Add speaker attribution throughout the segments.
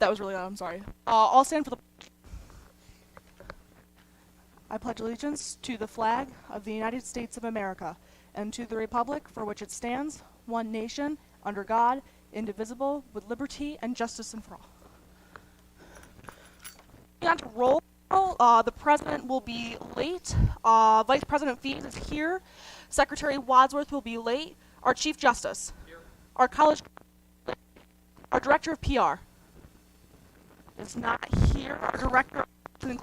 Speaker 1: That was really loud, I'm sorry. I'll stand for the... I pledge allegiance to the flag of the United States of America and to the republic for which it stands, one nation, under God, indivisible, with liberty and justice for all. On to roll. The president will be late. Vice President Fees is here. Secretary Wadsworth will be late. Our Chief Justice. Here. Our college... Our Director of PR is not here. Our Director of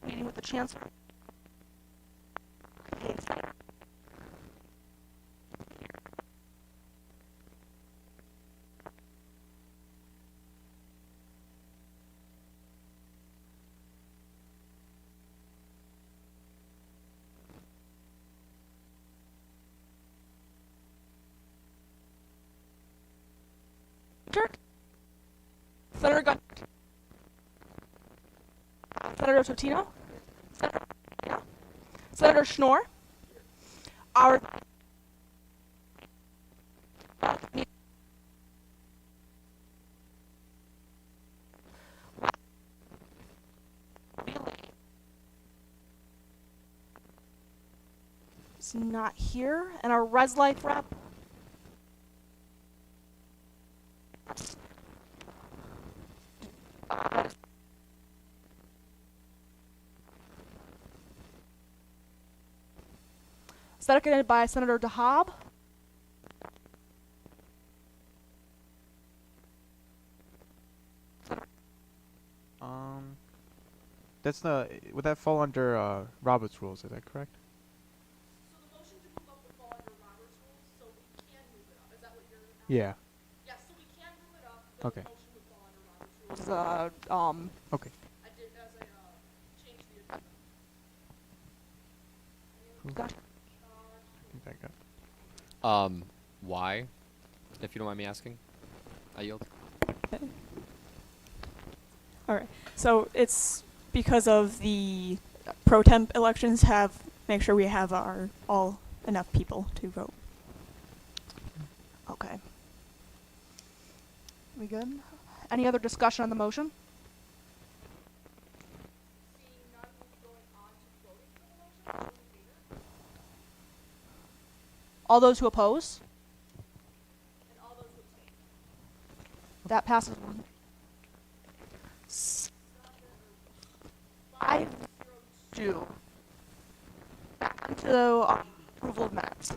Speaker 1: meeting with the Chancellor. Senator Gunn. Senator Totino. Senator Schnorr. Our is not here, and our Res Life rep. Seconded by Senator DeHaab.
Speaker 2: That's not. Would that fall under Robert's rules? Is that correct?
Speaker 1: So the motion to move up would fall under Robert's rules, so we can move it up. Is that what you're asking?
Speaker 2: Yeah.
Speaker 1: Yes, so we can move it up, but
Speaker 2: Okay.
Speaker 1: the motion would fall under Robert's rules.
Speaker 2: Okay.
Speaker 1: I did as I changed the agenda.
Speaker 2: Cool. Back up.
Speaker 3: Why? If you don't mind me asking. I yield.
Speaker 4: All right. So it's because of the pro temp elections make sure we have all enough people to vote.
Speaker 1: Okay. We good? Any other discussion on the motion? Seeing none, we'll be going on to voting for the motion. All those in favor? All those who oppose? And all those who abstain? That passes. 5-2. Back onto approval of minutes.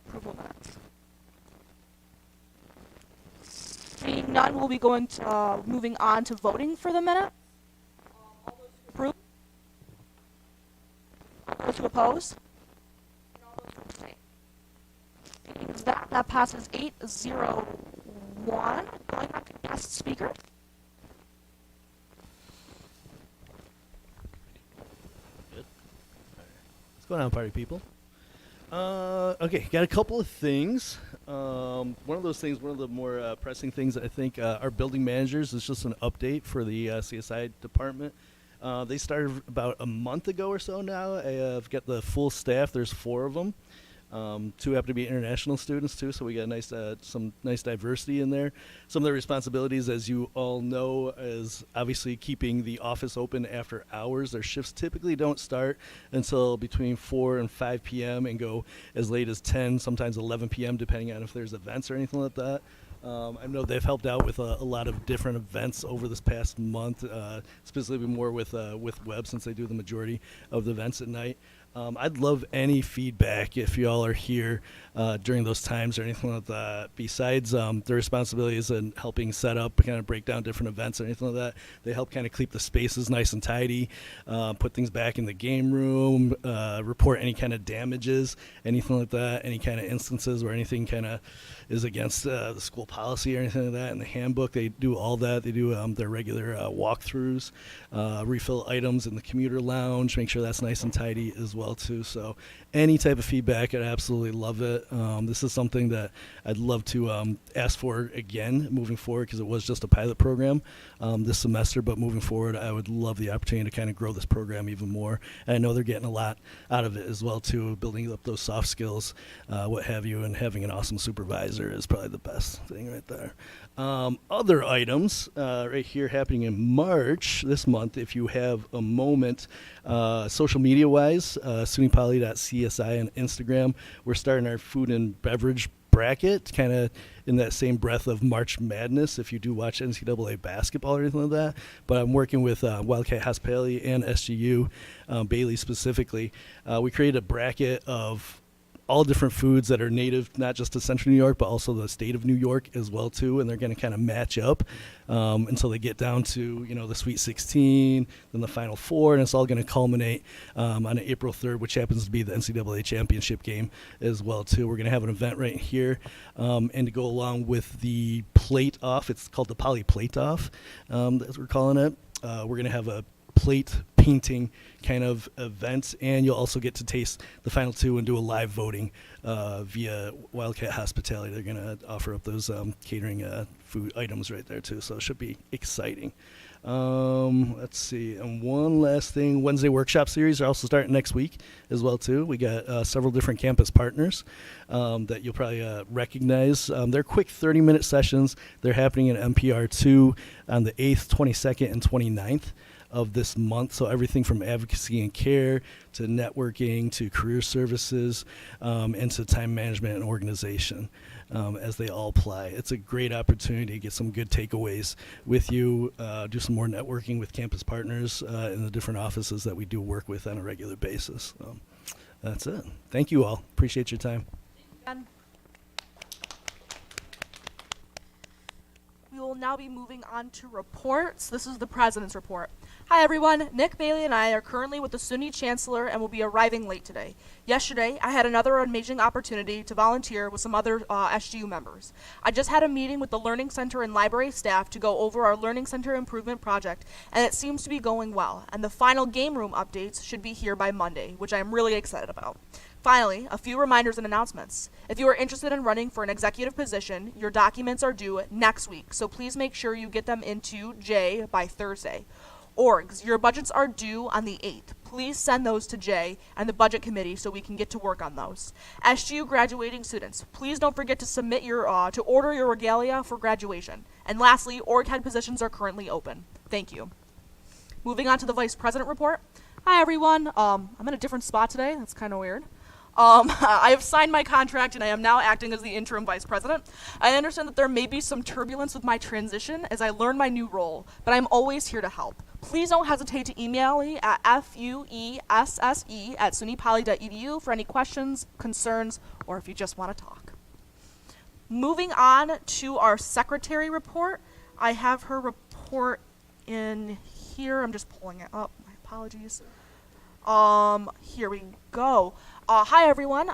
Speaker 1: Approval of minutes. Seeing none, we'll be going to moving on to voting for the minute. All those who approve. All those who oppose. And all those who abstain. Seeing that passes 8-0-1. Going on to guest speakers.
Speaker 5: Good. What's going on, party people? Okay, got a couple of things. One of the more pressing things, I think, our building managers is just an update for the CSI department. They started about a month ago or so now. I've got the full staff. There's 4 of them. 2 happen to be international students too, so we got some nice diversity in there. Some of the responsibilities, as you all know, is obviously keeping the office open after hours. Their shifts typically don't start until between 4 and 5 p.m. and go as late as 10, sometimes 11 p.m., depending on if there's events or anything like that. I know they've helped out with a lot of different events over this past month, specifically more with Web, since they do the majority of the events at night. I'd love any feedback if y'all are here during those times or anything like that. Besides their responsibilities in helping set up, kind of break down different events or anything like that, they help kind of keep the spaces nice and tidy, put things back in the game room, report any kind of damages, anything like that, any kind of instances where anything kind of is against the school policy or anything like that. In the handbook, they do all that. They do their regular walkthroughs, refill items in the commuter lounge, make sure that's nice and tidy as well. well too. So any type of feedback, I'd absolutely love it. This is something that I'd love to ask for again moving forward, because it was just a pilot program this semester, but moving forward, I would love the opportunity to kind of grow this program even more. And I know they're getting a lot out of it as well too, building up those soft skills, what have you, and having an awesome supervisor is probably the best thing right there. Other items right here happening in March this month, if you have a moment, social media wise, sunypoly.csi on Instagram. We're starting our food and beverage bracket, kind of in that same breath of March Madness, if you do watch NCAA basketball or anything like that. But I'm working with Wildcat Hospitality and SGU, Bailey specifically. We created a bracket of all different foods that are native, not just to Central New York, but also the state of New York as well too, and they're going to kind of match up until they get down to the Sweet 16, then the Final Four, and it's all going to culminate on April 3rd, which happens to be the NCAA championship game as well too. We're going to have an event right here, and to go along with the plate off, it's called the Poly Plate Off, as we're calling it. We're going to have a plate painting kind of event, and you'll also get to taste the final two and do a live voting via Wildcat Hospitality. They're going to offer up those catering food items right there too, so it should be exciting. Let's see, and one last thing, Wednesday workshop series are also starting next week as well too. We got several different campus partners that you'll probably recognize. They're quick 30-minute sessions. They're happening in MPR 2 on the 8th, 22nd, and 29th of this month. So everything from advocacy and care to networking to career services and to time management and organization as they all apply. It's a great opportunity to get some good takeaways with you, do some more networking with campus partners in the different offices that we do work with on a regular basis. That's it. Thank you all. Appreciate your time.
Speaker 1: Ben. We will now be moving on to reports. This is the President's report. Hi everyone, Nick Bailey and I are currently with the SUNY Chancellor and will be arriving late today. Yesterday, I had another amazing opportunity to volunteer with some other SGU members. I just had a meeting with the Learning Center and library staff to go over our Learning Center improvement project, and it seems to be going well, and the final game room updates should be here by Monday, which I am really excited about. Finally, a few reminders and announcements. If you are interested in running for an executive position, your documents are due next week, so please make sure you get them into Jay by Thursday. Orgs, your budgets are due on the 8th. Please send those to Jay and the budget committee so we can get to work on those. SGU graduating students, please don't forget to submit to order your regalia for graduation. And lastly, org head positions are currently open. Thank you. Moving on to the Vice President report. Hi everyone. I'm in a different spot today. That's kind of weird. I have signed my contract and I am now acting as the interim vice president. I understand that there may be some turbulence with my transition as I learn my new role, but I'm always here to help. Please don't hesitate to email me at fuesse@sunypoly.edu for any questions, concerns, or if you just want to talk. Moving on to our secretary report. I have her report in here. I'm just pulling it up. My apologies. Here we go. Hi everyone,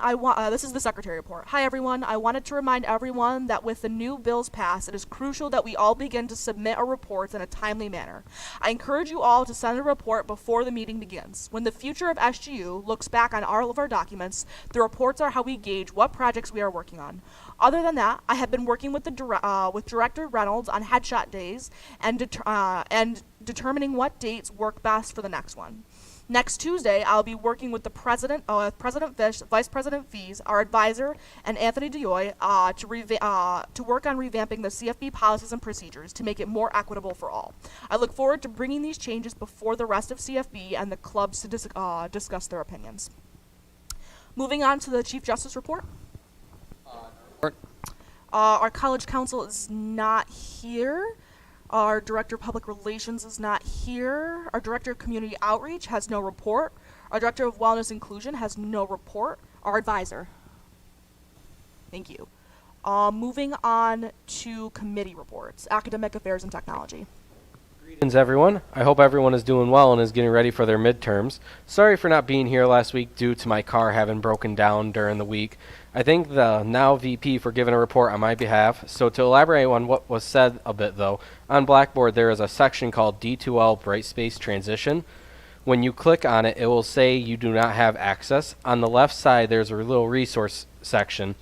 Speaker 1: this is the Secretary report. Hi everyone, I wanted to remind everyone that with the new bills passed, it is crucial that we all begin to submit our reports in a timely manner. I encourage you all to send a report before the meeting begins. When the future of SGU looks back on all of our documents, the reports are how we gauge what projects we are working on. Other than that, I have been working with with Director Reynolds on headshot days and determining what dates work best for the next one. Next Tuesday, I'll be working with the President Fish, Vice President Fees, our advisor, and Anthony DeYoy to work on revamping the CFB policies and procedures to make it more equitable for all. I look forward to bringing these changes before the rest of CFB and the clubs to discuss their opinions. Moving on to the Chief Justice report. Our College Counsel is not here. Our Director of Public Relations is not here. Our Director of Community Outreach has no report. Our Director of Wellness Inclusion has no report. Our advisor. Thank you. Moving on to committee reports. Academic Affairs and Technology.
Speaker 6: Greetings everyone. I hope everyone is doing well and is getting ready for their midterms. Sorry for not being here last week due to my car having broken down during the week. I thank the now VP for giving a report on my behalf. So to elaborate on what was said a bit though, on Blackboard there is a section called D2L Brightspace Transition. When you click on it, it will say you do not have access. On the left side, there's a little resource section.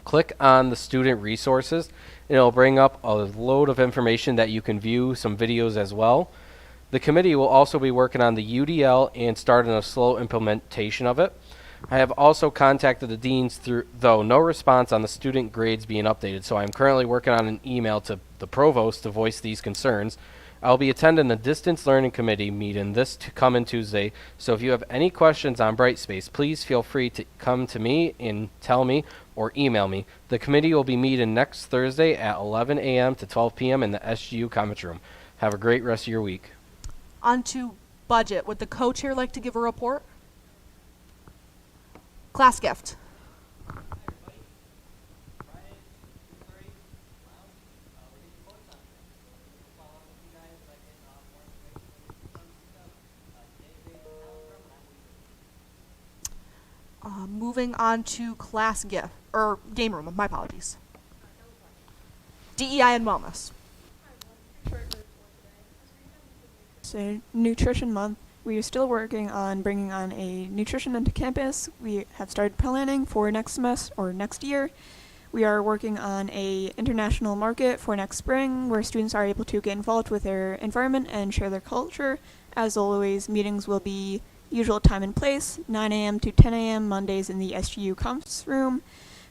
Speaker 6: Click on the student resources, and it'll bring up a load of information that you can view, some videos as well. The committee will also be working on the UDL and starting a slow implementation of it. I have also contacted the deans though no response on the student grades being updated, so I'm currently working on an email to the provost to voice these concerns. I'll be attending the distance learning committee meeting this coming Tuesday, so if you have any questions on Brightspace, please feel free to come to me and tell me or email me. The committee will be meeting next Thursday at 11 a.m. to 12 p.m. in the SGU conference room. Have a great rest of your week.
Speaker 1: On to budget. Would the co-chair like to give a report? Class gift. Moving on to class gift, or game room, my apologies. DEI and wellness.
Speaker 4: So, Nutrition Month. We are still working on bringing on a nutrition into campus. We have started planning for next semester or next year. We are working on a international market for next spring where students are able to get involved with their environment and share their culture. As always, meetings will be usual time and place, 9 a.m. to 10 a.m. Mondays in the SGU conference room.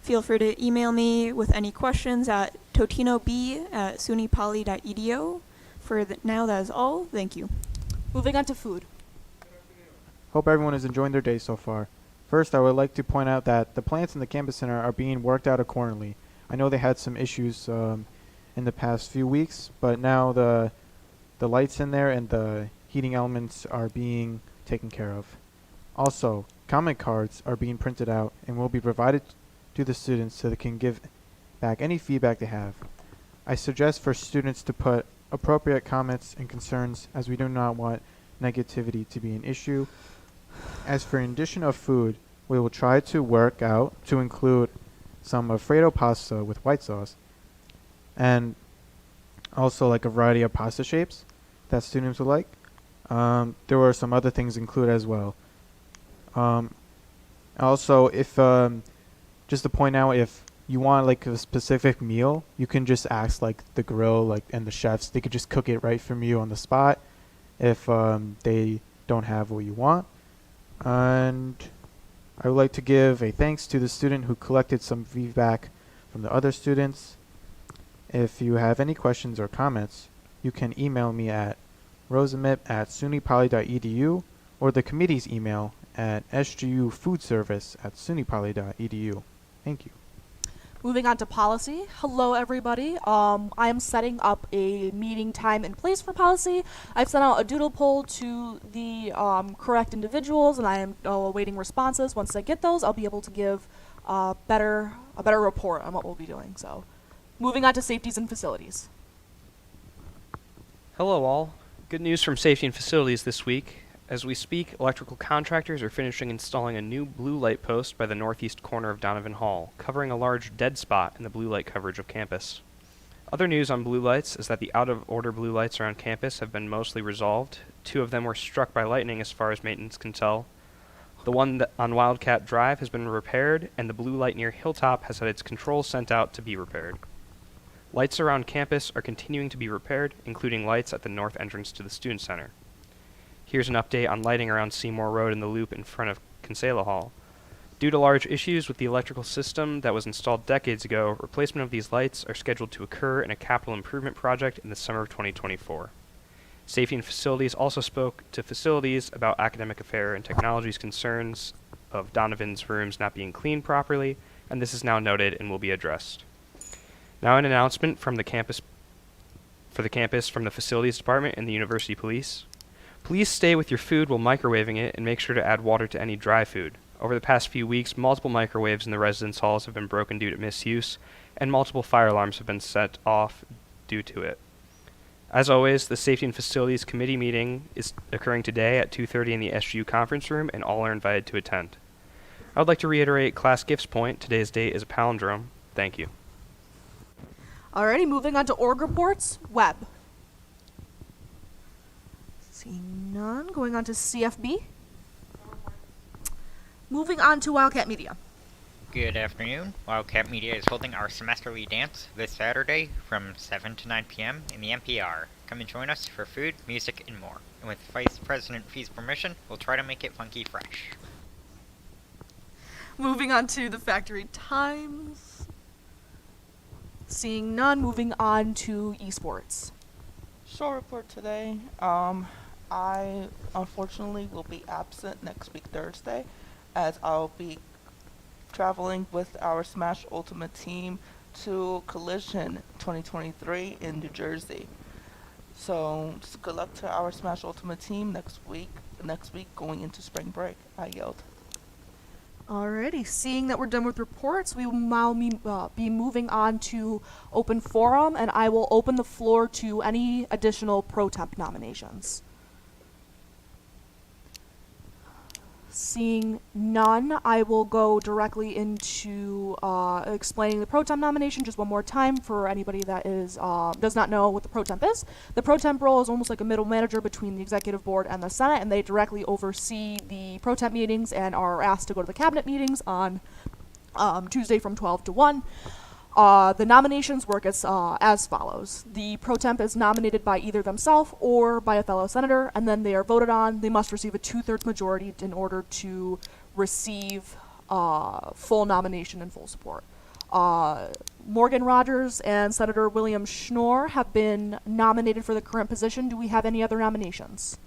Speaker 4: Feel free to email me with any questions at totinob@sunypoly.edu. For now, that is all. Thank you.
Speaker 1: Moving on to food.
Speaker 2: Hope everyone is enjoying their day so far. First, I would like to point out that the plants in the campus center are being worked out accordingly. I know they had some issues in the past few weeks, but now the lights in there and the heating elements are being taken care of. Also, comment cards are being printed out and will be provided to the students so they can give back any feedback they have. I suggest for students to put appropriate comments and concerns, as we do not want negativity to be an issue. As for an addition of food, we will try to work out to include some Alfredo pasta with white sauce and also like a variety of pasta shapes that students would like. There were some other things included as well. Also, if just to point out, if you want like a specific meal, you can just ask like the grill and the chefs. They could just cook it right from you on the spot if they don't have what you want. And I would like to give a thanks to the student who collected some feedback from the other students. If you have any questions or comments, you can email me at rosamip@sunypoly.edu or the committee's email at sgufoodservice@sunypoly.edu. Thank you.
Speaker 1: Moving on to policy. Hello, everybody. I am setting up a meeting time and place for policy. I've sent out a doodle poll to the correct individuals, and I am awaiting responses. Once I get those, I'll be able to give a better report on what we'll be doing. So, moving on to safeties and facilities.
Speaker 7: Hello all. Good news from Safety and Facilities this week. As we speak, electrical contractors are finishing installing a new blue light post by the northeast corner of Donovan Hall, covering a large dead spot in the blue light coverage of campus. Other news on blue lights is that the out-of-order blue lights around campus have been mostly resolved. 2 of them were struck by lightning as far as maintenance can tell. The one on Wildcat Drive has been repaired, and the blue light near Hilltop has had its controls sent out to be repaired. Lights around campus are continuing to be repaired, including lights at the north entrance to the Student Center. Here's an update on lighting around Seymour Road in the loop in front of Kinsella Hall. Due to large issues with the electrical system that was installed decades ago, replacement of these lights are scheduled to occur in a capital improvement project in the summer of 2024. Safety and Facilities also spoke to facilities about academic affair and technology's concerns of Donovan's rooms not being cleaned properly, and this is now noted and will be addressed. Now an announcement from the campus from the Facilities Department and the University Police. Please stay with your food while microwaving it and make sure to add water to any dry food. Over the past few weeks, multiple microwaves in the residence halls have been broken due to misuse, and multiple fire alarms have been set off due to it. As always, the Safety and Facilities Committee meeting is occurring today at 2:30 in the SGU conference room, and all are invited to attend. I would like to reiterate class gifts point. Today's date is a palindrome. Thank you.
Speaker 1: Alrighty, moving on to org reports. Web. Seeing none, going on to CFB. Moving on to Wildcat Media.
Speaker 8: Good afternoon. Wildcat Media is holding our semesterly dance this Saturday from 7 to 9 p.m. in the NPR. Come and join us for food, music, and more. And with Vice President Fee's permission, we'll try to make it funky fresh.
Speaker 1: Moving on to the Factory Times. Seeing none, moving on to esports.
Speaker 9: Short report today. I unfortunately will be absent next week Thursday, as I'll be traveling with our Smash Ultimate team to Collision 2023 in New Jersey. So just good luck to our Smash Ultimate team next week. Next week going into spring break. I yelled.
Speaker 1: Alrighty, seeing that we're done with reports, we will now be moving on to open forum, and I will open the floor to any additional pro temp nominations. Seeing none, I will go directly into explaining the pro temp nomination just one more time for anybody that does not know what the pro temp is. The pro temp role is almost like a middle manager between the executive board and the Senate, and they directly oversee the pro temp meetings and are asked to go to the cabinet meetings on Tuesday from 12 to 1. The nominations work as follows. The pro temp is nominated by either themselves or by a fellow senator, and then they are voted on. They must receive a 2/3 majority in order to receive full nomination and full support. Morgan Rogers and Senator William Schnorr have been nominated for the current position. Do we have any other nominations?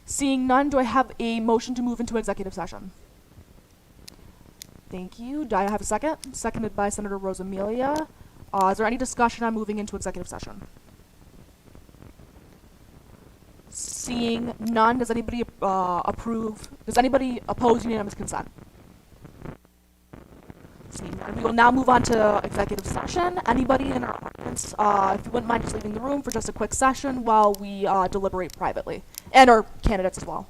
Speaker 1: Seeing none, do I have a motion to move into executive session? Thank you. Do I have a second? Seconded by Senator Rosamelia. Is there any discussion on moving into executive session? Seeing none, does anybody does anybody oppose unanimous consent? Seeing none, we will now move on to executive session. Anybody in our audience, if you wouldn't mind just leaving the room for just a quick session while we deliberate privately. And our candidates as well.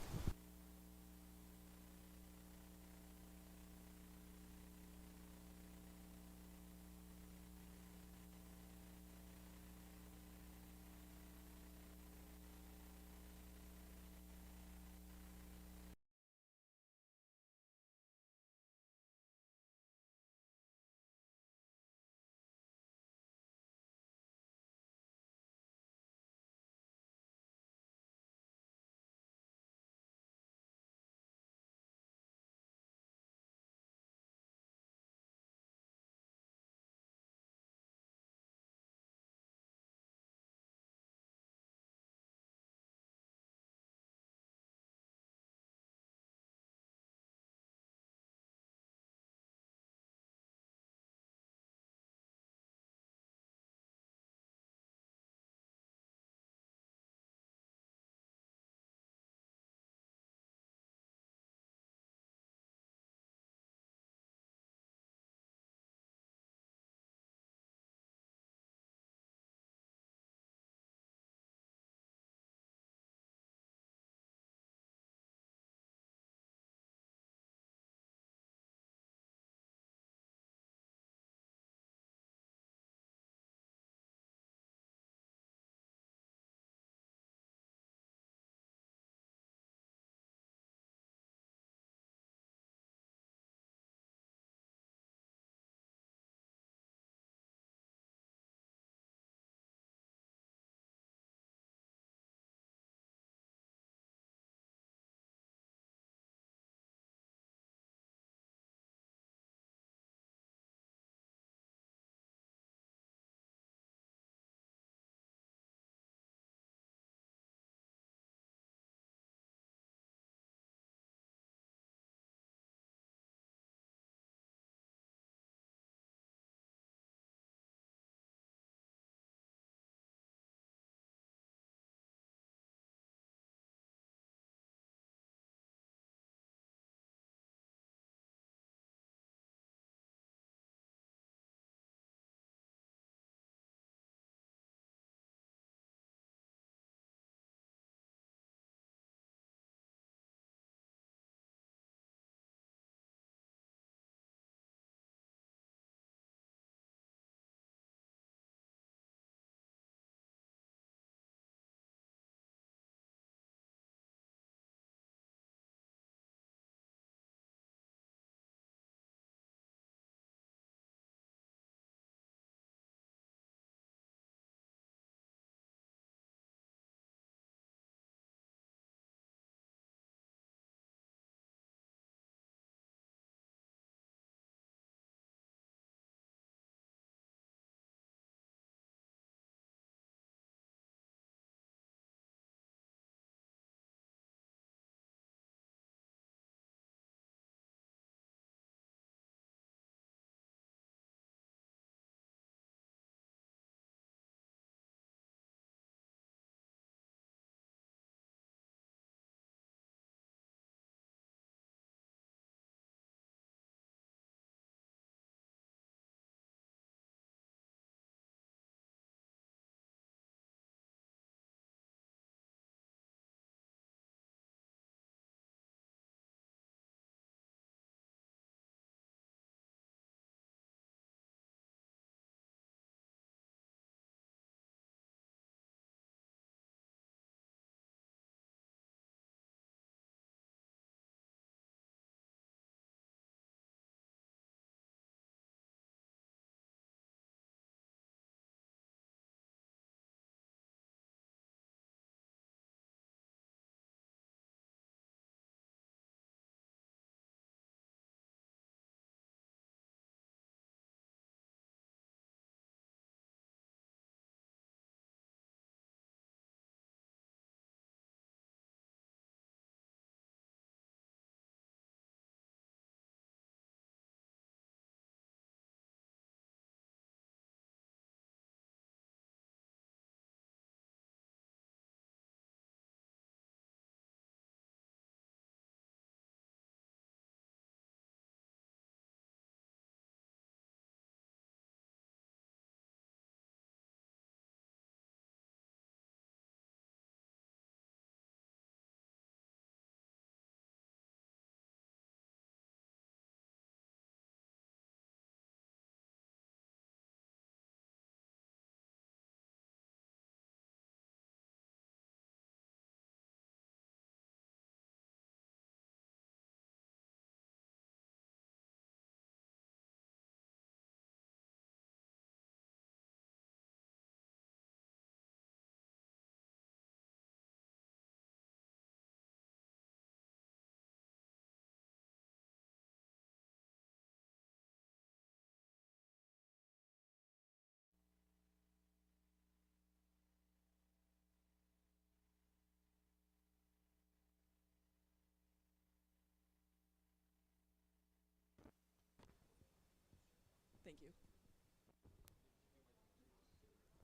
Speaker 1: Thank you.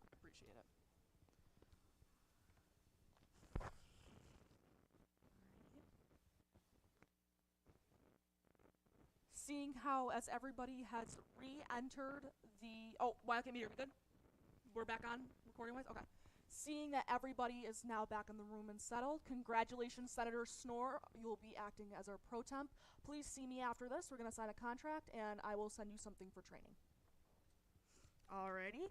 Speaker 1: I appreciate it. Seeing how as everybody has re-entered the Wildcat Meeting, are we good? We're back on recording wise? Okay. Seeing that everybody is now back in the room and settled, congratulations, Senator Snore. You will be acting as our pro temp. Please see me after this. We're going to sign a contract, and I will send you something for training. Alrighty.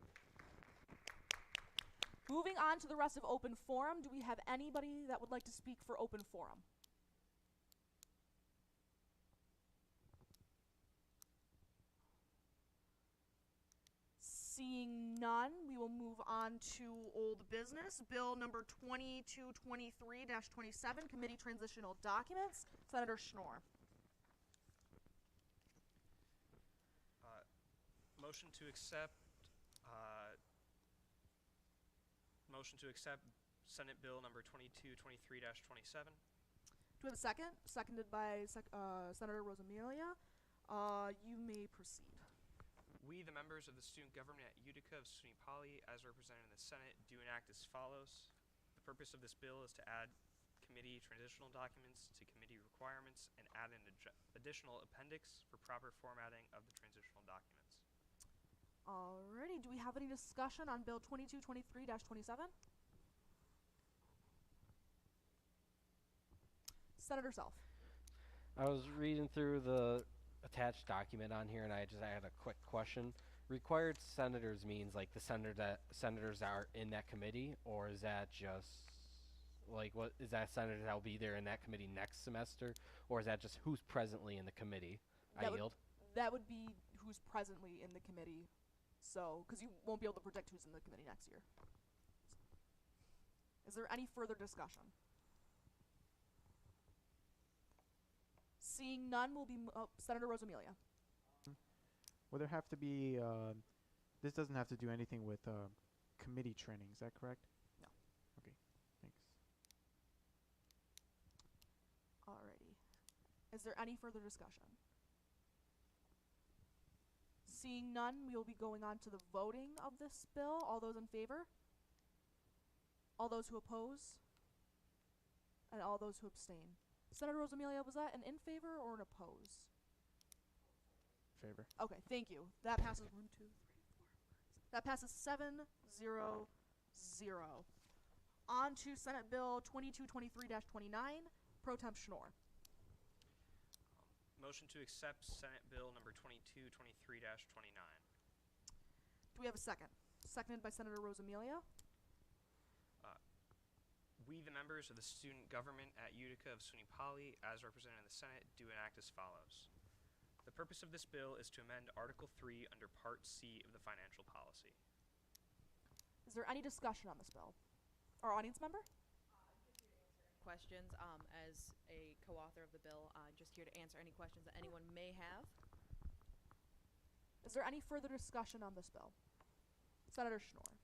Speaker 1: Moving on to the rest of open forum. Do we have anybody that would like to speak for open forum? Seeing none, we will move on to old business. Bill number 2223-27, Committee Transitional Documents. Senator Schnorr.
Speaker 7: Motion to accept. Motion to accept Senate Bill number 2223-27.
Speaker 1: Do we have a second? Seconded by Senator Rosamilia. You may proceed.
Speaker 7: We, the members of the student government at Utica of SUNY Poly, as represented in the Senate, do enact as follows. The purpose of this bill is to add committee transitional documents to committee requirements and add an additional appendix for proper formatting of the transitional documents.
Speaker 1: Alrighty, do we have any discussion on Bill 2223-27? Senator Self.
Speaker 6: I was reading through the attached document on here, and I had a quick question. Required senators means like the senators that are in that committee, or is that just like what is that senators that will be there in that committee next semester, or is that just who's presently in the committee?
Speaker 1: That would be who's presently in the committee. So, because you won't be able to predict who's in the committee next year. Is there any further discussion? Seeing none, will be Senator Rosamilia.
Speaker 2: Will there have to be, this doesn't have to do anything with committee training, is that correct?
Speaker 1: No.
Speaker 2: Okay, thanks.
Speaker 1: Alrighty. Is there any further discussion? Seeing none, we will be going on to the voting of this bill. All those in favor? All those who oppose? And all those who abstain. Senator Rosamilia, was that an in favor or an oppose?
Speaker 2: Favor.
Speaker 1: Okay, thank you. That passes 1, 2, 3, 4, 5. That passes 7-0-0. On to Senate Bill 2223-29, Pro Temp Schnorr.
Speaker 7: Motion to accept Senate Bill number 2223-29.
Speaker 1: Do we have a second? Seconded by Senator Rosamilia.
Speaker 7: We, the members of the student government at Utica of SUNY Poly, as represented in the Senate, do enact as follows. The purpose of this bill is to amend Article 3 under Part C of the financial policy.
Speaker 1: Is there any discussion on this bill? Our audience member?
Speaker 10: Questions as a co-author of the bill. Just here to answer any questions that anyone may have.
Speaker 1: Is there any further discussion on this bill? Senator Schnorr.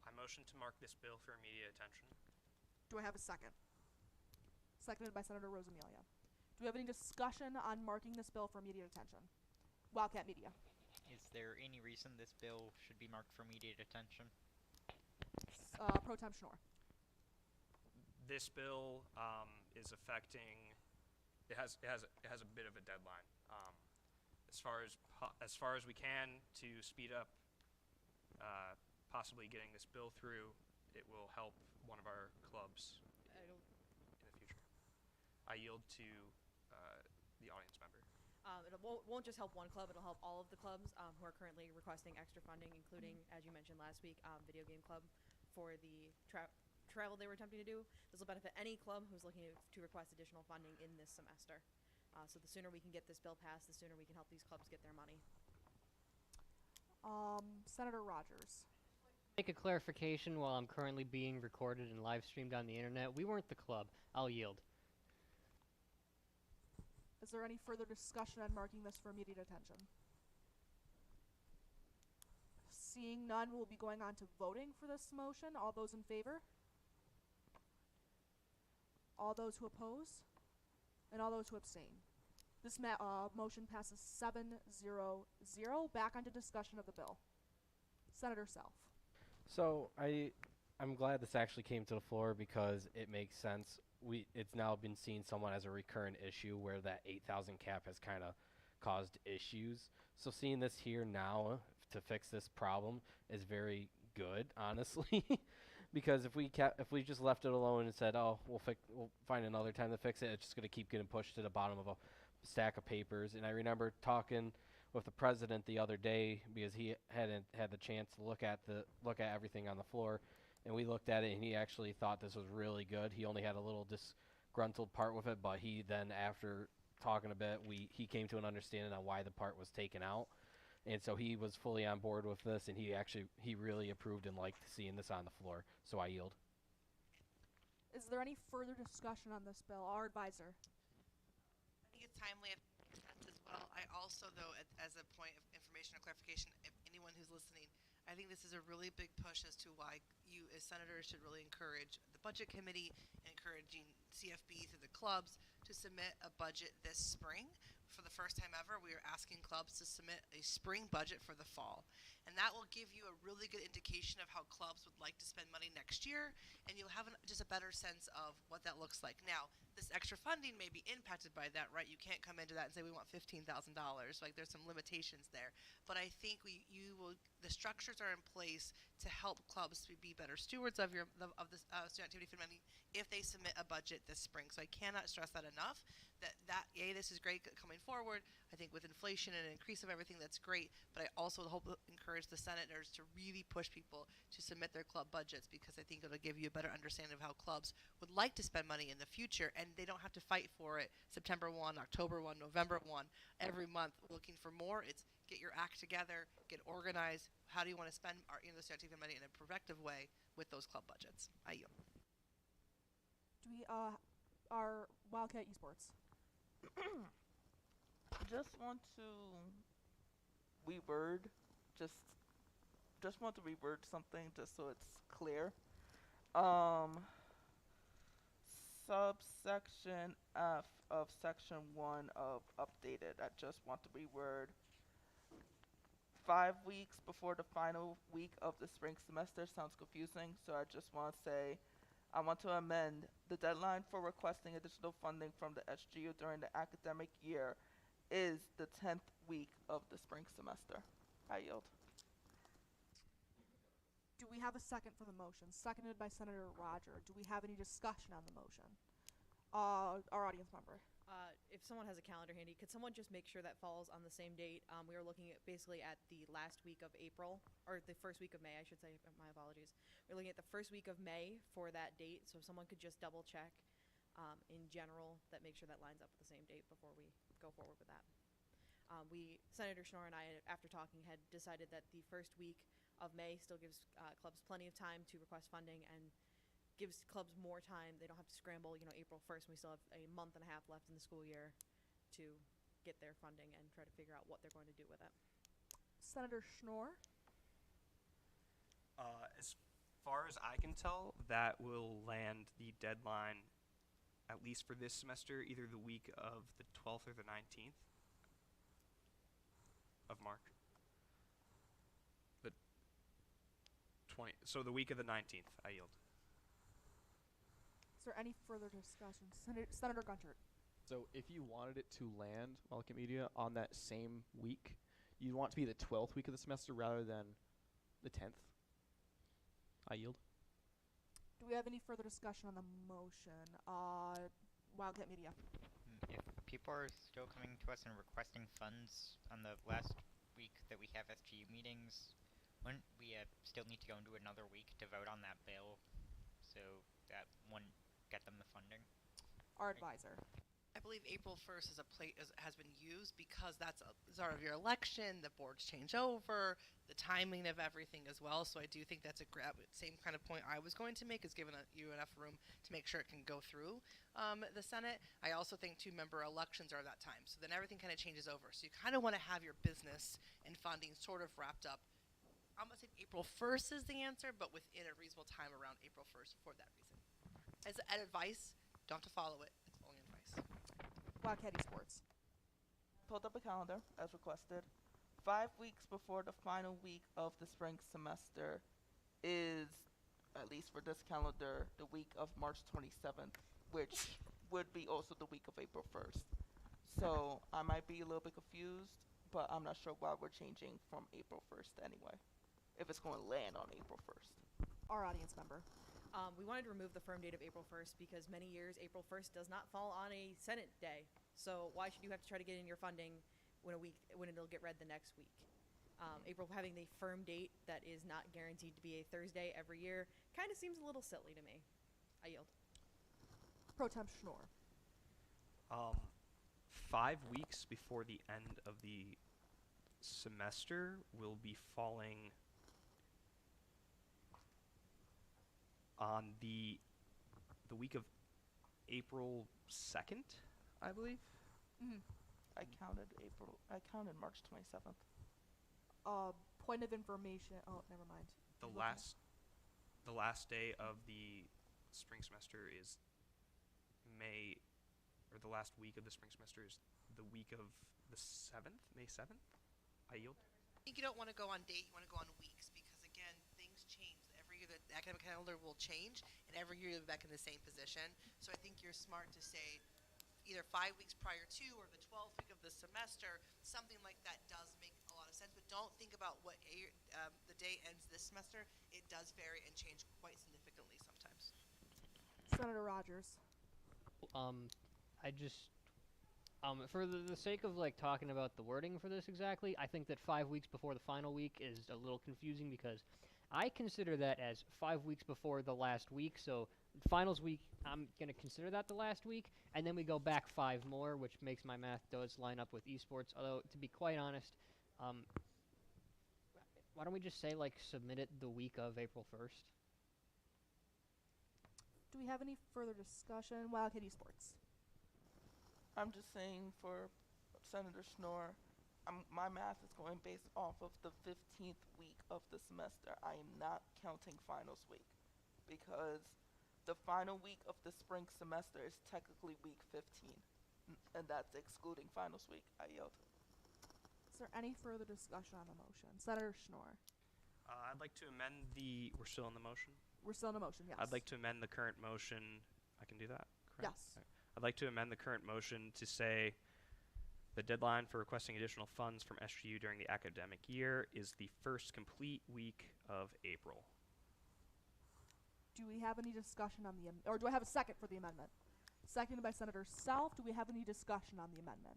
Speaker 7: I motion to mark this bill for immediate attention.
Speaker 1: Do I have a second? Seconded by Senator Rosamilia. Do we have any discussion on marking this bill for immediate attention? Wildcat Media.
Speaker 8: Is there any reason this bill should be marked for immediate attention?
Speaker 1: Pro Temp Schnorr.
Speaker 7: This bill is affecting. It has a bit of a deadline. As far as we can to speed up possibly getting this bill through, it will help one of our clubs in the future. I yield to the audience member.
Speaker 10: It won't just help one club, it'll help all of the clubs who are currently requesting extra funding, including, as you mentioned last week, Video Game Club for the travel they were attempting to do. This will benefit any club who's looking to request additional funding in this semester. So the sooner we can get this bill passed, the sooner we can help these clubs get their money.
Speaker 1: Senator Rogers.
Speaker 11: Make a clarification while I'm currently being recorded and live streamed on the internet. We weren't the club. I'll yield.
Speaker 1: Is there any further discussion on marking this for immediate attention? Seeing none, we'll be going on to voting for this motion. All those in favor? All those who oppose? And all those who abstain? This motion passes 7-0-0. Back onto discussion of the bill. Senator Self.
Speaker 6: So I'm glad this actually came to the floor because it makes sense. It's now been seen somewhat as a recurrent issue where that 8,000 cap has kind of caused issues. So seeing this here now to fix this problem is very good, honestly, because if we just left it alone and said, "Oh, we'll find another time to fix it," it's just going to keep getting pushed to the bottom of a stack of papers. And I remember talking with the president the other day because he hadn't had the chance to look at everything on the floor, and we looked at it and he actually thought this was really good. He only had a little disgruntled part with it, but he then, after talking a bit, he came to an understanding on why the part was taken out, and so he was fully on board with this, and he really approved and liked seeing this on the floor. So I yield.
Speaker 1: Is there any further discussion on this bill? Our advisor.
Speaker 12: I think it's timely as well. I also, though, as a point of information or clarification, if anyone who's listening, I think this is a really big push as to why you as senators should really encourage the budget committee, encouraging CFB through the clubs to submit a budget this spring. For the first time ever, we are asking clubs to submit a spring budget for the fall. And that will give you a really good indication of how clubs would like to spend money next year, and you'll have just a better sense of what that looks like. Now, this extra funding may be impacted by that, right? You can't come into that and say we want $15,000. Like, there's some limitations there. But I think the structures are in place to help clubs to be better stewards of the student activity fund money if they submit a budget this spring. So I cannot stress that enough. This is great coming forward. I think with inflation and an increase of everything, that's great. But I also hope to encourage the senators to really push people to submit their club budgets, because I think it'll give you a better understanding of how clubs would like to spend money in the future, and they don't have to fight for it September 1, October 1, November 1, every month looking for more. It's get your act together, get organized. How do you want to spend the student activity money in a productive way with those club budgets? I yield.
Speaker 1: Do we our Wildcat Esports?
Speaker 9: Just want to reword, just want to reword something just so it's clear. Subsection F of section 1 of updated. I just want to reword 5 weeks before the final week of the spring semester sounds confusing, so I just want to say I want to amend the deadline for requesting additional funding from the SGU during the academic year is the 10th week of the spring semester. I yield.
Speaker 1: Do we have a second for the motion? Seconded by Senator Roger. Do we have any discussion on the motion? Our audience member.
Speaker 10: If someone has a calendar handy, could someone just make sure that falls on the same date? We are looking at basically at the last week of April, or the first week of May, I should say. My apologies. We're looking at the first week of May for that date, so if someone could just double check in general that make sure that lines up with the same date before we go forward with that. Senator Schnorr and I, after talking, had decided that the first week of May still gives clubs plenty of time to request funding and gives clubs more time. They don't have to scramble, April 1st, and we still have a month and a half left in the school year to get their funding and try to figure out what they're going to do with it.
Speaker 1: Senator Schnorr?
Speaker 7: As far as I can tell, that will land the deadline, at least for this semester, either the week of the 12th or the 19th of March. So the week of the 19th, I yield.
Speaker 1: Is there any further discussion? Senator Gunchert.
Speaker 13: So if you wanted it to land, Wildcat Media, on that same week, you'd want it to be the 12th week of the semester rather than the 10th. I yield.
Speaker 1: Do we have any further discussion on the motion? Wildcat Media.
Speaker 8: If people are still coming to us and requesting funds on the last week that we have SGU meetings, wouldn't we still need to go into another week to vote on that bill, so that wouldn't get them the funding?
Speaker 1: Our advisor.
Speaker 12: I believe April 1st has been used because that's a start of your election, the boards change over, the timing of everything as well. So I do think that's same kind of point I was going to make, is giving you enough room to make sure it can go through the Senate. I also think 2-member elections are that time. So then everything kind of changes over. So you kind of want to have your business and funding sort of wrapped up. I'm going to say April 1st is the answer, but within a reasonable time around April 1st for that reason. As advice, don't have to follow it. It's only advice.
Speaker 1: Wildcat Esports.
Speaker 9: pulled up a calendar as requested. 5 weeks before the final week of the spring semester is, at least for this calendar, the week of March 27th, which would be also the week of April 1st. So I might be a little bit confused, but I'm not sure why we're changing from April 1st anyway, if it's going to land on April 1st.
Speaker 1: Our audience member.
Speaker 10: We wanted to remove the firm date of April 1st because many years April 1st does not fall on a Senate day. So why should you have to try to get in your funding when it'll get read the next week? April having the firm date that is not guaranteed to be a Thursday every year kind of seems a little silly to me. I yield.
Speaker 1: Pro Temp Schnorr.
Speaker 7: 5 weeks before the end of the semester will be falling on the week of April 2nd, I believe.
Speaker 1: Mm-hmm.
Speaker 9: I counted March 27th.
Speaker 1: Point of information. Oh, never mind.
Speaker 7: The last day of the spring semester is May, or the last week of the spring semester is the week of the 7th, May 7th. I yield.
Speaker 12: I think you don't want to go on date, you want to go on weeks, because again, things change. Every year the academic calendar will change, and every year you'll be back in the same position. So I think you're smart to say either 5 weeks prior to or the 12th week of the semester, something like that does make a lot of sense. But don't think about what the day ends this semester. It does vary and change quite significantly sometimes.
Speaker 1: Senator Rogers.
Speaker 11: I just, for the sake of like talking about the wording for this exactly, I think that 5 weeks before the final week is a little confusing because I consider that as 5 weeks before the last week. So finals week, I'm going to consider that the last week, and then we go back 5 more, which makes my math does line up with esports. Although, to be quite honest, why don't we just say, like, submit it the week of April 1st?
Speaker 1: Do we have any further discussion? Wildcat Esports.
Speaker 9: I'm just saying for Senator Schnorr, my math is going based off of the 15th week of the semester. I am not counting finals week because the final week of the spring semester is technically week 15, and that's excluding finals week. I yield.
Speaker 1: Is there any further discussion on the motion? Senator Schnorr.
Speaker 7: I'd like to amend we're still in the motion?
Speaker 1: We're still in the motion, yes.
Speaker 7: I'd like to amend the current motion. I can do that, correct?
Speaker 1: Yes.
Speaker 7: Okay. I'd like to amend the current motion to say the deadline for requesting additional funds from SGU during the academic year is the first complete week of April.
Speaker 1: Do we have any discussion on or do I have a second for the amendment? Seconded by Senator Self. Do we have any discussion on the amendment?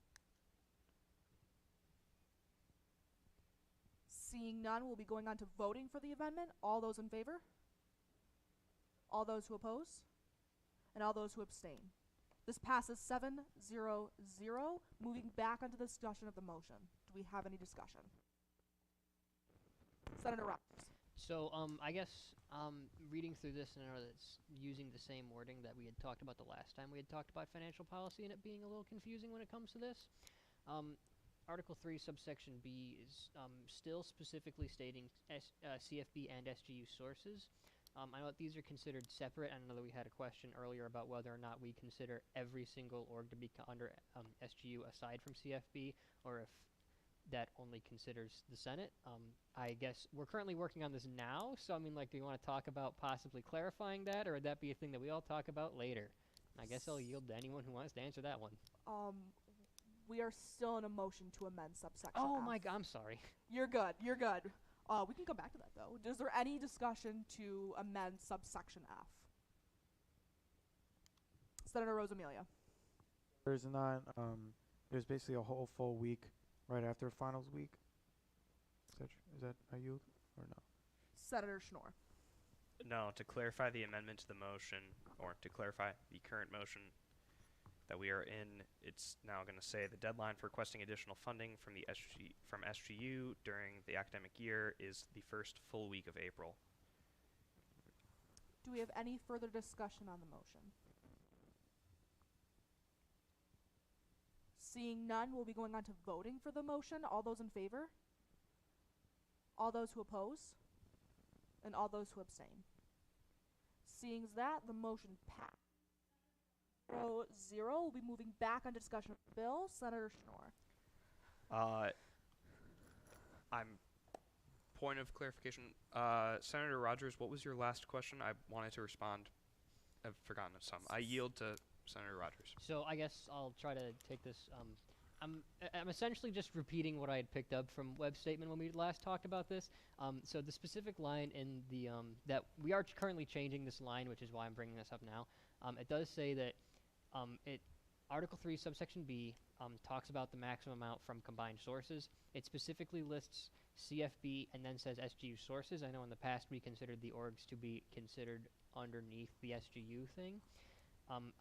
Speaker 1: Seeing none, we'll be going on to voting for the amendment. All those in favor? All those who oppose? And all those who abstain. This passes 7-0-0. Moving back onto the discussion of the motion. Do we have any discussion? Senator Rogers.
Speaker 11: So, I guess, reading through this, and I know that it's using the same wording that we had talked about the last time we had talked about financial policy and it being a little confusing when it comes to this. Article 3, subsection B is still specifically stating CFB and SGU sources. I know that these are considered separate. I know that we had a question earlier about whether or not we consider every single org to be under SGU aside from CFB, or if that only considers the Senate. I guess we're currently working on this now, so I mean, like, do you want to talk about possibly clarifying that, or would that be a thing that we all talk about later? I guess I'll yield to anyone who wants to answer that one.
Speaker 1: We are still in a motion to amend subsection
Speaker 11: Oh
Speaker 1: F.
Speaker 11: my God, I'm sorry.
Speaker 1: You're good. You're good. We can come back to that, though. Is there any discussion to amend subsection F? Senator Rosamelia.
Speaker 2: There's not. There's basically a whole full week right after finals week. Is that a yield or no?
Speaker 1: Senator Schnorr.
Speaker 7: No, to clarify the amendment to the motion, or to clarify the current motion that we are in, it's now going to say the deadline for requesting additional funding from SGU during the academic year is the first full week of April.
Speaker 1: Do we have any further discussion on the motion? Seeing none, we'll be going on to voting for the motion. All those in favor? All those who oppose? And all those who abstain? Seeing as that, the motion passed. 0-0. We'll be moving back on discussion of the bill. Senator Schnorr.
Speaker 7: I'm point of clarification. Senator Rogers, what was your last question? I wanted to respond. I've forgotten of some. I yield to Senator Rogers.
Speaker 11: So I guess I'll try to take this. I'm essentially just repeating what I had picked up from Webb's statement when we last talked about this. So the specific line in the that we are currently changing this line, which is why I'm bringing this up now. It does say that it Article 3, subsection B, talks about the maximum amount from combined sources. It specifically lists CFB and then says SGU sources. I know in the past we considered the orgs to be considered underneath the SGU thing.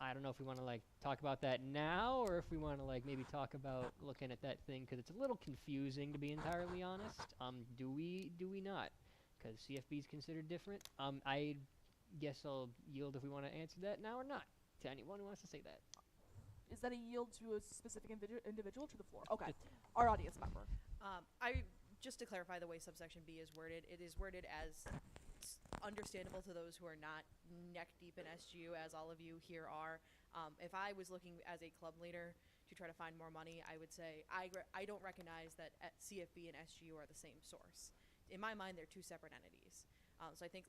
Speaker 11: I don't know if we want to like talk about that now, or if we want to like maybe talk about looking at that thing, because it's a little confusing, to be entirely honest. Do we not? Because CFB is considered different. I guess I'll yield if we want to answer that now or not to anyone who wants to say that.
Speaker 1: Is that a yield to a specific individual to the floor? Okay. Our audience member.
Speaker 10: Just to clarify the way subsection B is worded, it is worded as understandable to those who are not neck deep in SGU, as all of you here are. If I was looking as a club leader to try to find more money, I would say I don't recognize that CFB and SGU are the same source. In my mind, they're two separate entities. So I think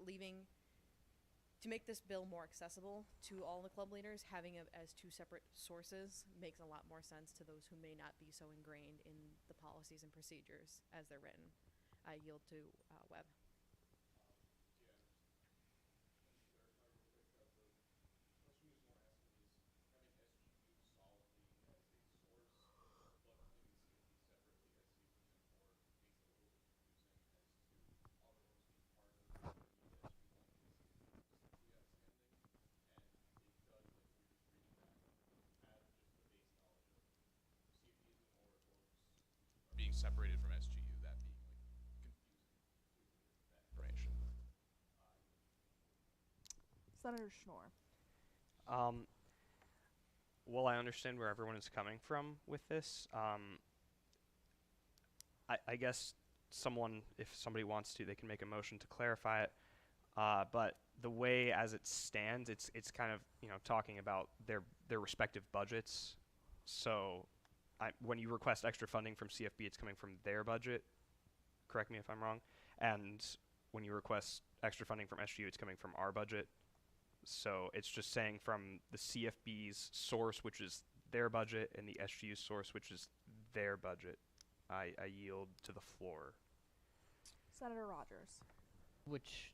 Speaker 10: to make this bill more accessible to all the club leaders, having it as two separate sources makes a lot more sense to those who may not be so ingrained in the policies and procedures as they're written. I yield to Webb.
Speaker 14: Being separated from SGU, that being like confusing that information.
Speaker 1: Senator Schnorr.
Speaker 7: Well, I understand where everyone is coming from with this. I guess if somebody wants to, they can make a motion to clarify it. But the way as it stands, it's kind of talking about their respective budgets. So when you request extra funding from CFB, it's coming from their budget. Correct me if I'm wrong. And when you request extra funding from SGU, it's coming from our budget. So it's just saying from the CFB's source, which is their budget, and the SGU source, which is their budget. I yield to the floor.
Speaker 1: Senator Rogers.
Speaker 11: Which,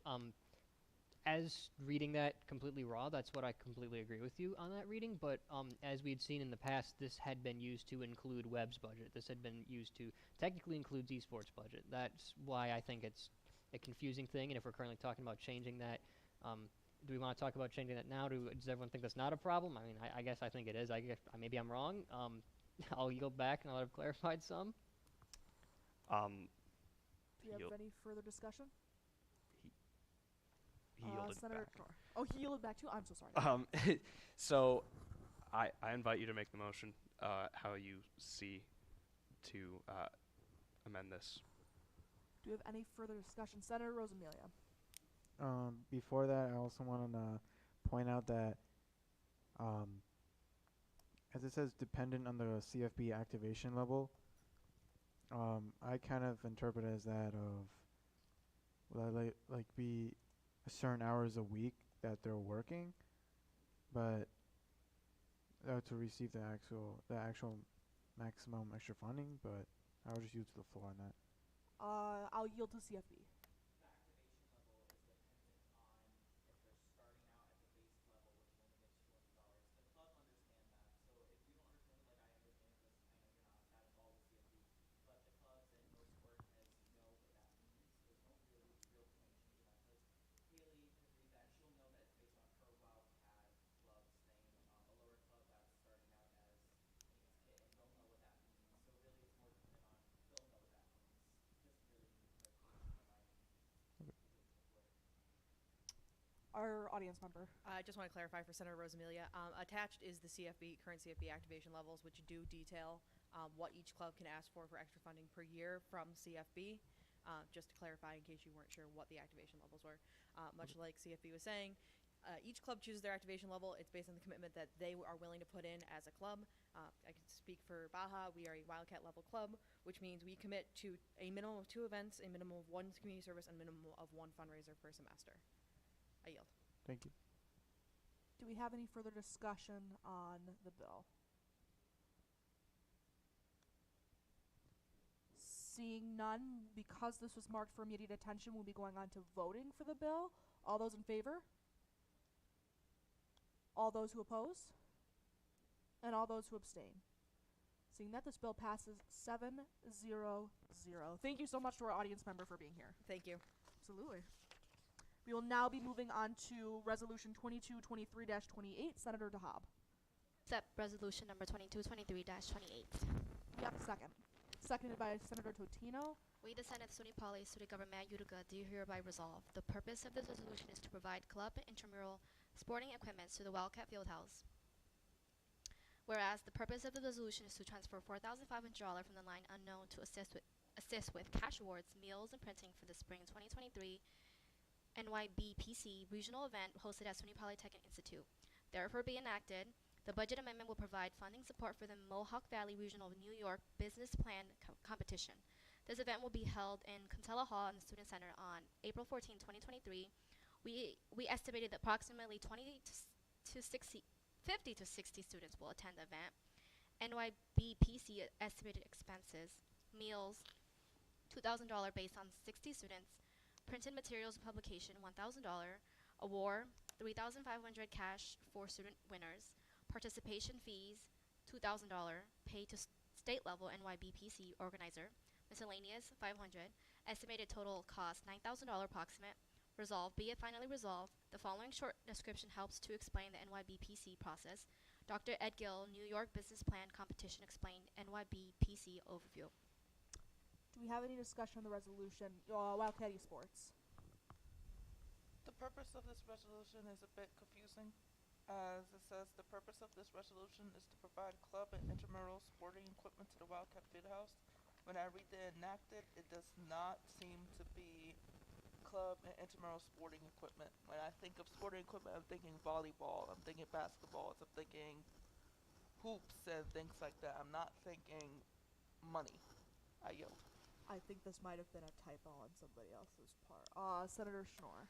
Speaker 11: as reading that completely raw, that's what I completely agree with you on that reading. But as we had seen in the past, this had been used to include Webb's budget. This had been used to technically include esports budget. That's why I think it's a confusing thing. And if we're currently talking about changing that, do we want to talk about changing that now? Does everyone think that's not a problem? I mean, I guess I think it is. I guess maybe I'm wrong. I'll yield back and I'll have clarified some.
Speaker 1: Do you have any further discussion?
Speaker 7: He yielded
Speaker 1: Senator
Speaker 7: back.
Speaker 1: Schnorr. Oh, he yielded back too? I'm so sorry.
Speaker 7: So I invite you to make the motion how you see to amend this.
Speaker 1: Do you have any further discussion? Senator Rosamilia.
Speaker 2: Before that, I also want to point out that, as it says, dependent on the CFB activation level, I kind of interpret it as that of, will I be a certain hours a week that they're working, but to receive the actual maximum extra funding. But I'll just use the floor on that.
Speaker 1: I'll yield to CFB. Our audience member.
Speaker 10: I just want to clarify for Senator Rosamilia. Attached is the current CFB activation levels, which do detail what each club can ask for extra funding per year from CFB. Just to clarify, in case you weren't sure what the activation levels were. Much like CFB was saying, Each club chooses their activation level. It's based on the commitment that they are willing to put in as a club. I can speak for Baja. We are a Wildcat level club, which means we commit to a minimum of 2 events, a minimum of 1 community service, and a minimum of 1 fundraiser per semester. I yield.
Speaker 2: Thank you.
Speaker 1: Do we have any further discussion on the bill? Seeing none, because this was marked for immediate attention, we'll be going on to voting for the bill. All those in favor? All those who oppose? And all those who abstain? Seeing that, this bill passes 7-0-0. Thank you so much to our audience member for being here.
Speaker 10: Thank you.
Speaker 1: Absolutely. We will now be moving on to Resolution 2223-28. Senator DeHobb.
Speaker 15: Accept Resolution number 2223-28.
Speaker 1: We have a second. Seconded by Senator Totino.
Speaker 15: We, the Senate SUNY Poly, Student Government Utica, do hereby resolve. The purpose of this resolution is to provide club and intramural sporting equipment to the Wildcat Fieldhouse. Whereas the purpose of the resolution is to transfer $4,500 from the line unknown to assist with cash awards, meals, and printing for the spring 2023 NYBPC regional event hosted at SUNY Polytechnic Institute. Therefore be enacted, the budget amendment will provide funding support for the Mohawk Valley Regional New York Business Plan competition. This event will be held in Contella Hall in the Student Center on April 14, 2023. We estimated that approximately 50 to 60 students will attend the event. NYBPC estimated expenses, meals, $2,000 based on 60 students, printed materials and publication, $1,000, award, $3,500 cash for student winners, participation fees, $2,000, paid to state level NYBPC organizer, miscellaneous, $500, estimated total cost, $9,000 approximate. Resolved, be it finally resolved, the following short description helps to explain the NYBPC process. Dr. Ed Gill, New York Business Plan Competition explained NYBPC overview.
Speaker 1: Do we have any discussion on the resolution? Wildcat Esports.
Speaker 9: The purpose of this resolution is a bit confusing, as it says the purpose of this resolution is to provide club and intramural sporting equipment to the Wildcat Fieldhouse. When I read the enacted, it does not seem to be club and intramural sporting equipment. When I think of sporting equipment, I'm thinking volleyball, I'm thinking basketballs, I'm thinking hoops and things like that. I'm not thinking money. I yield.
Speaker 1: I think this might have been a typo on somebody else's part. Senator Schnorr.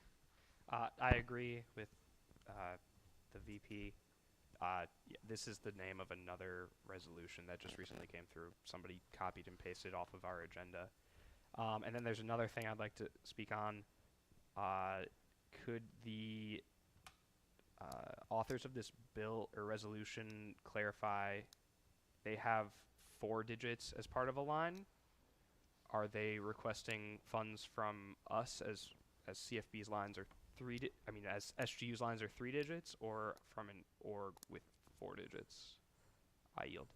Speaker 7: I agree with the VP. This is the name of another resolution that just recently came through. Somebody copied and pasted off of our agenda. And then there's another thing I'd like to speak on. Could the authors of this bill or resolution clarify they have 4 digits as part of a line? Are they requesting funds from us as CFB's lines are as SGU's lines are 3 digits, or from an org with 4 digits? I yield.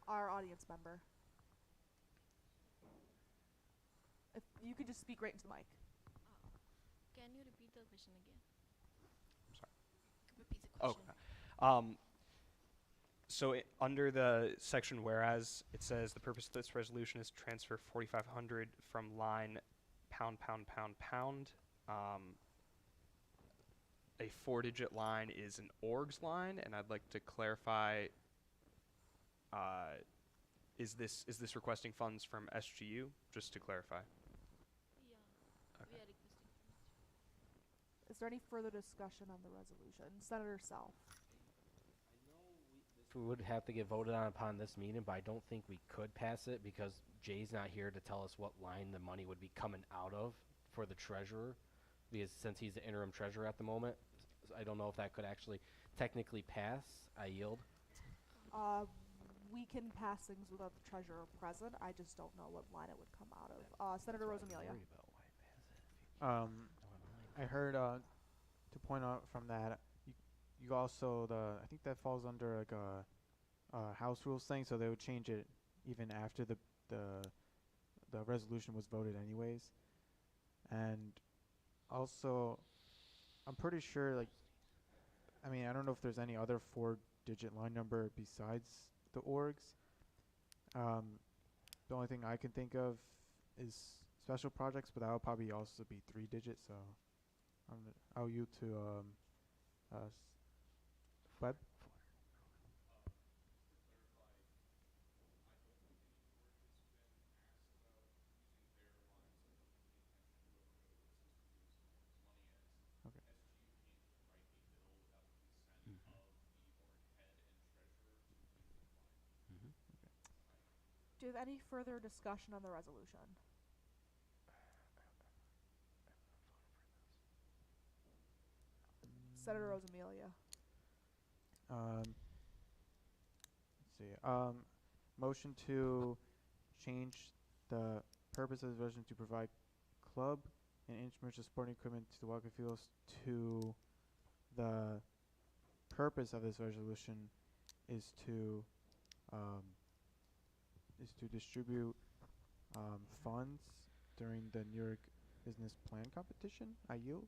Speaker 1: Our audience member. If you could just speak right into the mic.
Speaker 15: Can you repeat the question again?
Speaker 7: I'm sorry.
Speaker 15: Repeat the question.
Speaker 7: So under the section whereas, it says the purpose of this resolution is to transfer 4,500 from line pound. A 4-digit line is an orgs line, and I'd like to clarify, is this requesting funds from SGU? Just to clarify.
Speaker 15: Yeah.
Speaker 7: Okay.
Speaker 15: We are requesting.
Speaker 1: Is there any further discussion on the resolution? Senator Self.
Speaker 6: We would have to get voted on upon this meeting, but I don't think we could pass it because Jay's not here to tell us what line the money would be coming out of for the treasurer, because since he's the interim treasurer at the moment, I don't know if that could actually technically pass. I yield.
Speaker 1: We can pass things without the treasurer present. I just don't know what line it would come out of. Senator Rosamelia.
Speaker 2: I heard to point out from that, you also I think that falls under like a house rules thing, so they would change it even after the resolution was voted anyways. And also, I'm pretty sure I don't know if there's any other 4-digit line number besides the orgs. The only thing I can think of is special projects, but that would probably also be 3 digits. So I'll yield to Web? Okay.
Speaker 1: Do you have any further discussion on the resolution? Senator Rosamelia.
Speaker 2: Let's see. Motion to change the purpose of the resolution to provide club and instruments of sporting equipment to the Wildcat Fields to the purpose of this resolution is to distribute funds during the New York Business Plan competition. I yield.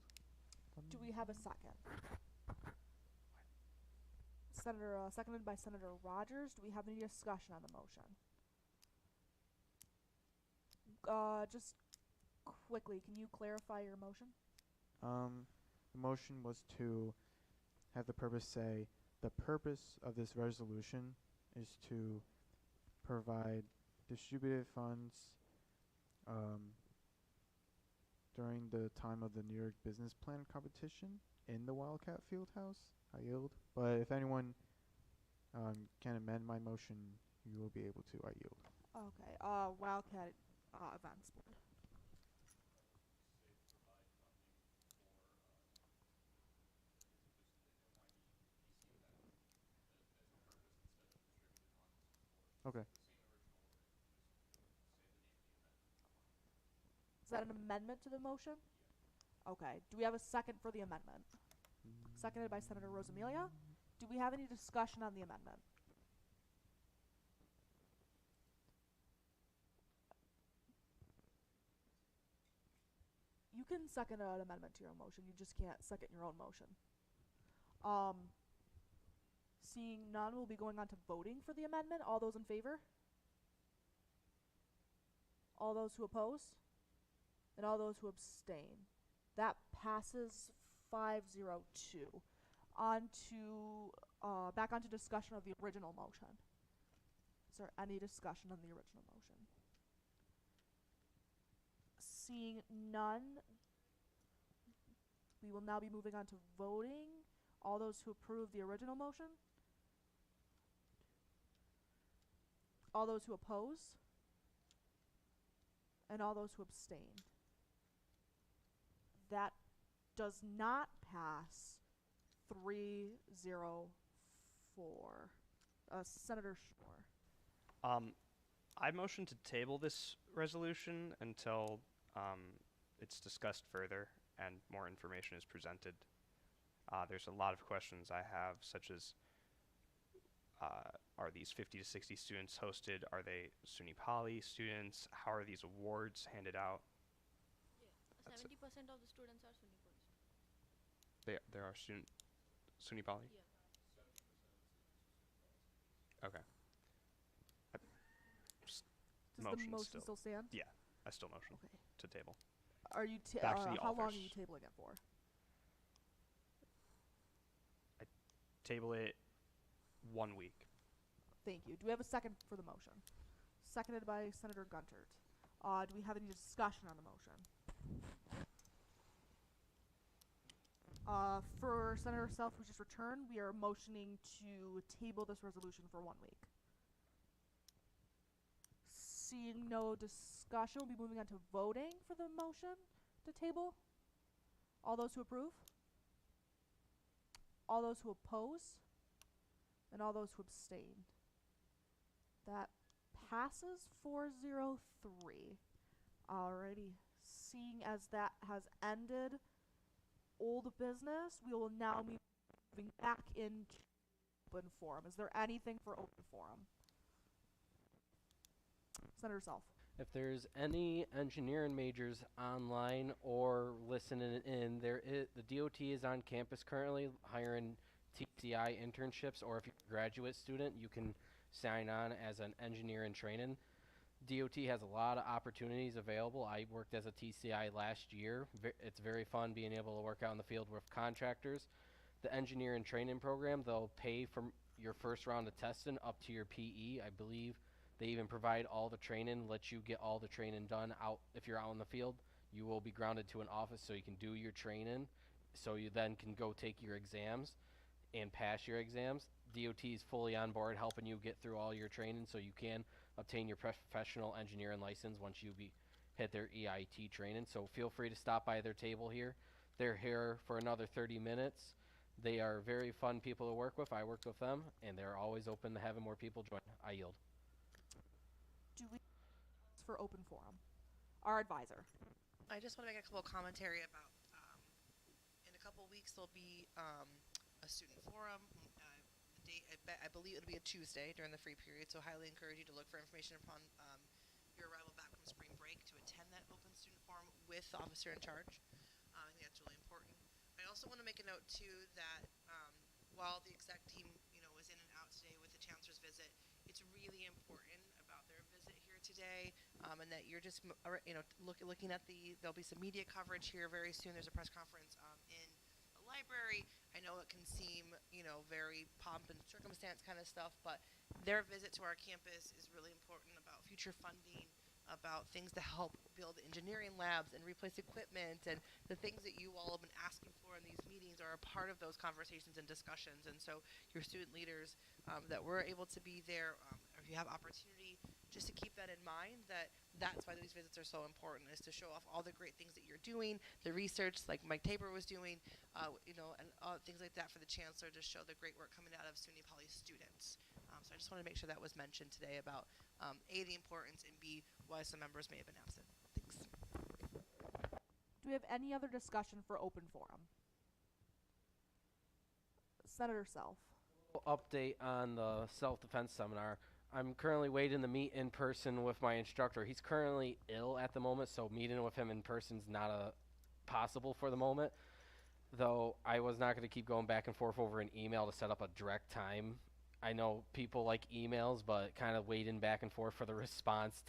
Speaker 1: Do we have a second? Senator, seconded by Senator Rogers. Do we have any discussion on the motion? Just quickly, can you clarify your motion?
Speaker 2: The motion was to have the purpose say, the purpose of this resolution is to provide distributed funds during the time of the New York Business Plan competition in the Wildcat Fieldhouse. I yield. But if anyone can amend my motion, you will be able to. I yield.
Speaker 1: Okay. Wildcat Events Board.
Speaker 2: Okay.
Speaker 1: Is that an amendment to the motion? Okay. Do we have a second for the amendment? Seconded by Senator Rosamelia. Do we have any discussion on the amendment? You can second an amendment to your motion. You just can't second your own motion. Seeing none, we'll be going on to voting for the amendment. All those in favor? All those who oppose? And all those who abstain. That passes 502. On to, back onto discussion of the original motion. Is there any discussion on the original motion? Seeing none, we will now be moving on to voting. All those who approve the original motion? All those who oppose? And all those who abstain. That does not pass 304. Senator Schmore.
Speaker 7: I motion to table this resolution until it's discussed further and more information is presented. There's a lot of questions I have, such as are these 50 to 60 students hosted? Are they SUNY Poly students? How are these awards handed out?
Speaker 15: Yeah, 70% of the students are SUNY Poly.
Speaker 7: There are SUNY Poly?
Speaker 15: Yeah.
Speaker 7: Okay.
Speaker 1: Does the motion still stand?
Speaker 7: Yeah, I still motion
Speaker 1: Okay.
Speaker 7: to table.
Speaker 1: Are you
Speaker 7: Back to the
Speaker 1: how long are
Speaker 7: office.
Speaker 1: you tabling it for?
Speaker 7: I table it 1 week.
Speaker 1: Thank you. Do we have a second for the motion? Seconded by Senator Guntert. Do we have any discussion on the motion? For Senator Self, who just returned, we are motioning to table this resolution for 1 week. Seeing no discussion, we'll be moving on to voting for the motion to table. All those who approve? All those who oppose? And all those who abstain. That passes 403. Alrighty. Seeing as that has ended old business, we will now be moving back into open forum. Is there anything for open forum? Senator Self.
Speaker 6: If there's any engineering majors online or listening in, the DOT is on campus currently hiring TCI internships, or if you're a graduate student, you can sign on as an engineer in training. DOT has a lot of opportunities available. I worked as a TCI last year. It's very fun being able to work out in the field with contractors. the engineer and training program, they'll pay for your first round of testing up to your PE. I believe they even provide all the training, let you get all the training done out. If you're out in the field, you will be grounded to an office so you can do your training, so you then can go take your exams and pass your exams. DOT is fully on board helping you get through all your training so you can obtain your professional engineering license once you hit their EIT training. So feel free to stop by their table here. They're here for another 30 minutes. They are very fun people to work with. I worked with them, and they're always open to having more people join. I yield.
Speaker 1: Do we for open forum? Our advisor.
Speaker 12: I just want to make a couple of commentary about, in a couple of weeks there'll be a student forum. The date, I believe it'll be a Tuesday during the free period, so highly encourage you to look for information upon your arrival back from spring break to attend that open student forum with the officer in charge. I think that's really important. I also want to make a note too that while the exec team, was in and out today with the chancellor's visit, it's really important about their visit here today, and that you're just, looking at there'll be some media coverage here very soon. There's a press conference in the library. I know it can seem, very pomp and circumstance kind of stuff, but their visit to our campus is really important about future funding, about things to help build engineering labs and replace equipment, and the things that you all have been asking for in these meetings are a part of those conversations and discussions. And so your student leaders that were able to be there, if you have opportunity, just to keep that in mind, that's why these visits are so important, is to show off all the great things that you're doing, the research like Mike Tabor was doing, and things like that for the chancellor to show the great work coming out of SUNY Poly students. So I just want to make sure that was mentioned today about A, the importance, and B, why some members may have been absent. Thanks.
Speaker 1: Do we have any other discussion for open forum? Senator Self.
Speaker 6: Update on the self-defense seminar. I'm currently waiting to meet in person with my instructor. He's currently ill at the moment, so meeting with him in person is not possible for the moment. Though I was not going to keep going back and forth over an email to set up a direct time. I know people like emails, but kind of waiting back and forth for the response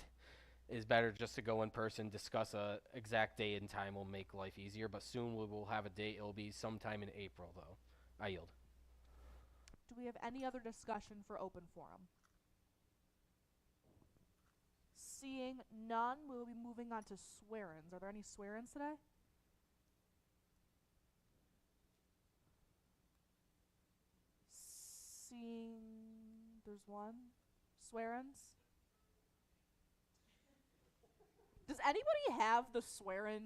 Speaker 6: is better just to go in person. Discuss a exact date and time will make life easier, but soon we will have a date. It'll be sometime in April, though. I yield.
Speaker 1: Do we have any other discussion for open forum? Seeing none, we'll be moving on to swear-ins. Are there any swear-ins today? Seeing there's one. Swear-ins? Does anybody have the swear-in,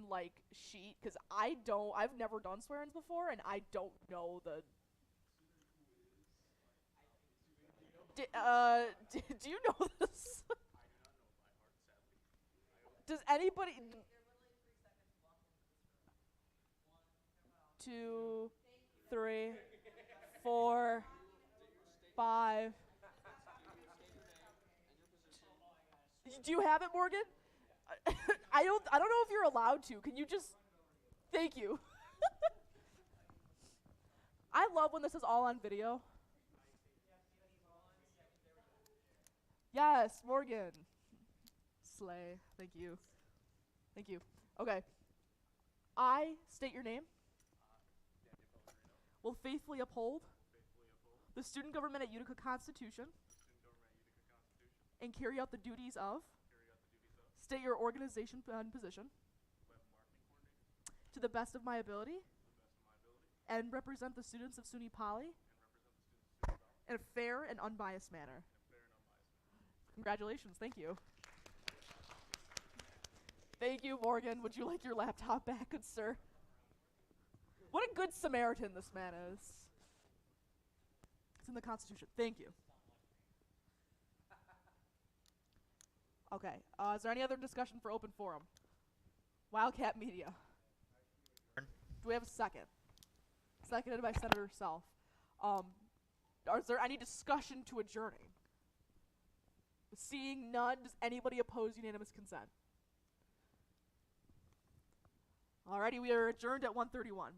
Speaker 1: sheet? Because I don't. I've never done swear-ins before, and I don't know the... do you know this? Does anybody... 2, 3, 4, 5. Do you have it, Morgan? I don't know if you're allowed to. Can you just... Thank you. I love when this is all on video. Yes, Morgan. Slay. Thank you. Thank you. Okay. I state your name. Will faithfully uphold the student government at Utica Constitution and carry out the duties of state your organization and position to the best of my ability and represent the students of SUNY Poly in a fair and unbiased manner. Congratulations. Thank you. Thank you, Morgan. Would you like your laptop back, good sir? What a good Samaritan this man is. It's in the Constitution. Thank you. Okay. Is there any other discussion for open forum? Wildcat Media. Do we have a second? Seconded by Senator Self. Is there any discussion to adjourning? Seeing none, does anybody oppose unanimous consent? Alrighty, we are adjourned at 1:31.